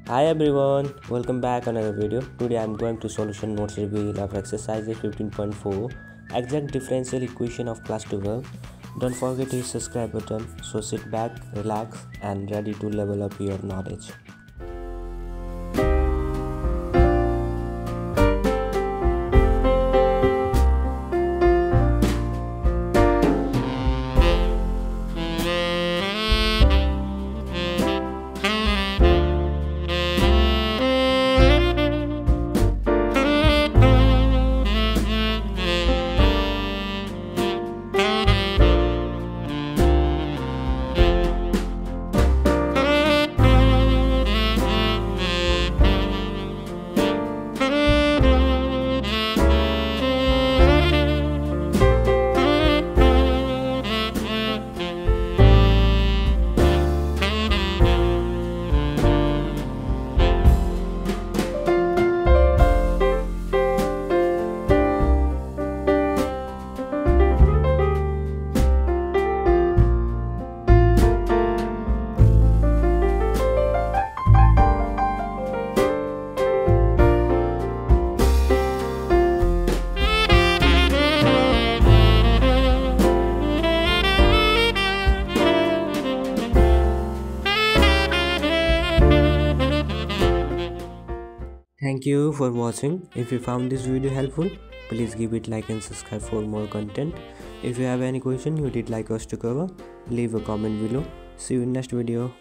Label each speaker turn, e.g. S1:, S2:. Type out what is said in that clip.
S1: Hi everyone, welcome back another video. Today I am going to solution notes review of exercise 15.4 exact differential equation of class 12. Don't forget to hit subscribe button. So sit back, relax and ready to level up your knowledge. Thank you for watching. If you found this video helpful, please give it like and subscribe for more content. If you have any question you did like us to cover, leave a comment below. See you in next video.